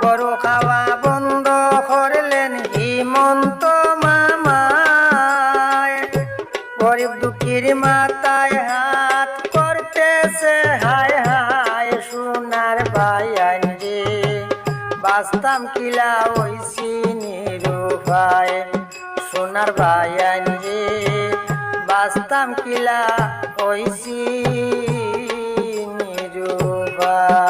গরু খাওয়া বন্ধ করলেন হিমন্ত মামায়। গরিব দুঃখীর মাথায় হাত করতেছে হায় হায়। সোনার বায়ান রে বাঁচতাম কিলা হইছি নিরুপায়। সোনার বায়ান রে বাঁচতাম কিলা হইছি নিরুপায়।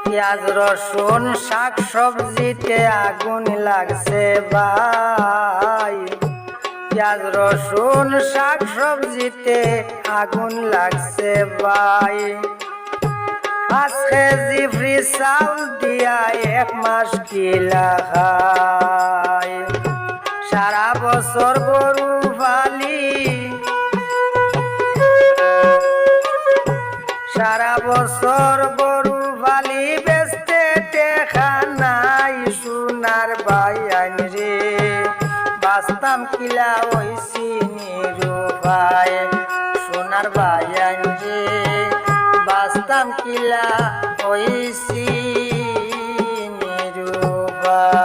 পেঁয়াজ রসুন শাক সবজিতে আগুন লাগছে ভাই। পেঁয়াজ রসুন শাক সবজিতে আগুন লাগছে ভাই। 5 কেজি ফ্রি চাউল দিয়া 1 মাস কিলা খাই। সারা বছর গরু পালি, সারা বছর গরু পালি বেচতে টেকা নাই। সোনার বায়ান রে বাঁচতাম কিলা হইছি নিরুপায়। সোনার বায়ান রে বাঁচতাম কিলা হইছি নিরুপায়।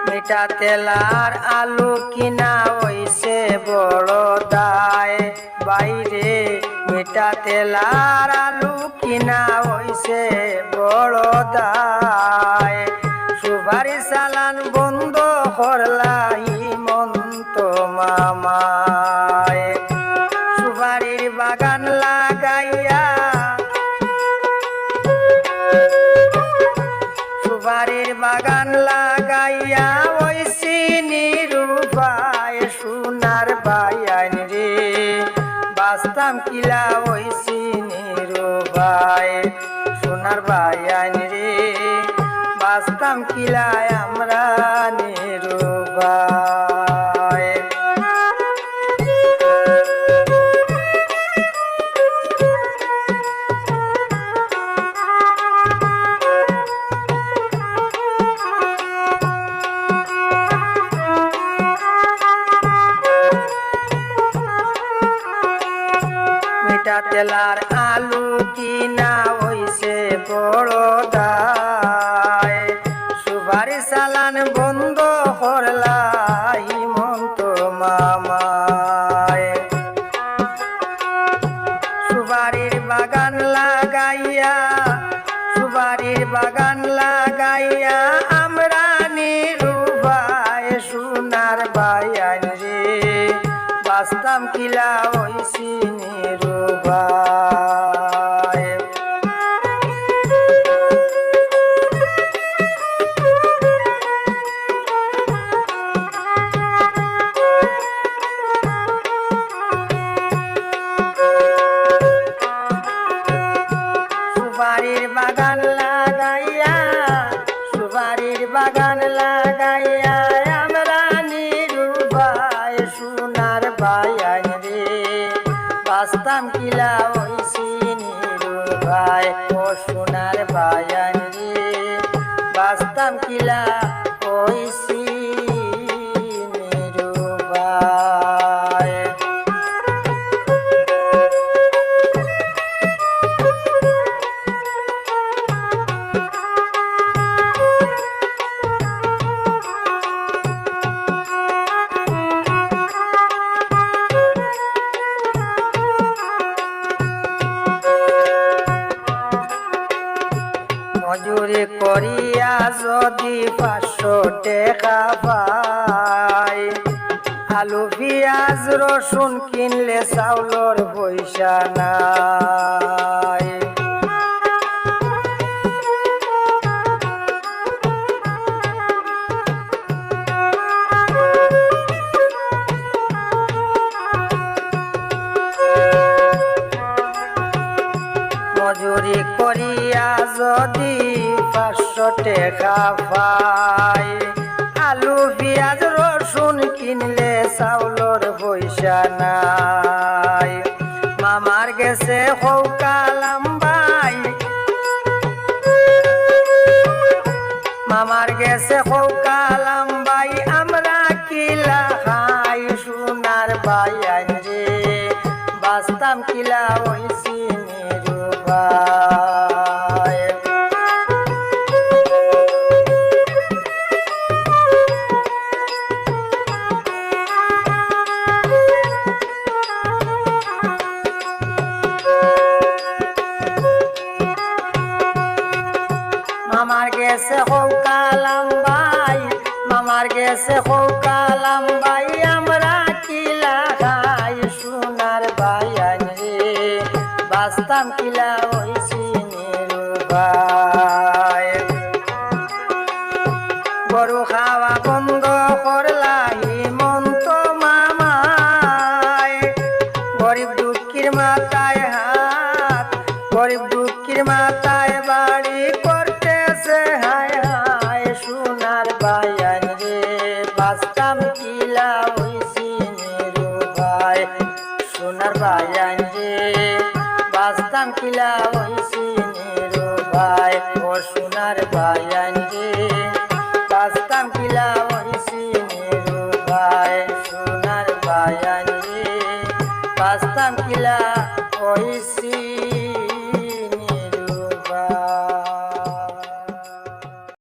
মিঠা তেলার আলু কিনা হইছে বড় দায় বাইরে। মিঠা তেলার আলু কিনা হইছে বড় দায়। সুপারি চালান বন্ধ করলা হিমন্ত মামায়। সুপারির বাগান লাগাইয়া, সুপারির বাগান লাগাইয়া হইছি নিরুপায়। সোনার বায়ান রে বাঁচতাম কিলা হইছি নিরুপায়। সোনার বায়ান রে বাঁচতাম কিলা আমরা নিরুপায়। মিঠা তেলার আলু কিনা হইছে বড় দায়। সুপারি চালান বন্ধ করলা হিমন্ত মামায়। সুপারির বাগান লাগাইয়া, সুপারির বাগান লাগাইয়া আমরা নিরুপায়। সোনার বায়ান রে বাঁচতাম কিলা হইছি নিরুপায়। সুপারির বাগান লাগাইয়া, সুপারির বাগান লাগাইয়া আমরা নিরুপায়। সোনার বায়ান রে বাঁচতাম কিলা হইছি নিরুপায়। ও সোনার বায়ান রে বাঁচতাম কিলা হইছি নিরুপায়। মজুরি করিয়া যদি 500 টাকা পাই। আলু পিঁয়াজ রসুন কিনলে চাউলর পয়সা নাই। টাকা পাই আলু পিঁয়াজ রসুন কিনলে চাউলর পয়সা নাই মামার গেছে হৌকালাম ভাই মামার গেছে হৌকালাম ভাই আমরা কিলা খাই সোনার বায়ান রে বাস্তাম কিলা হইছি নিরুপায় মামার গেছে হৌকালাম ভাই মামার গেছে হৌকালাম ভাই আমরা কিলা খাই সোনার বায়ান রে বাস্তাম কিলা হইছি নিরুপায় গরু খাওয়া বন্ধ করলা হিমন্ত মামায় গরিব দুঃখীর মাথায় হাত গরিব দুঃখীর মাথায় বাড়ি করতেছে হায় হায় সোনার বায়ান রে বাস্তাম কিলা হইছি নিরুপায় সোনার বায়ান রে বাস্তাম কিলা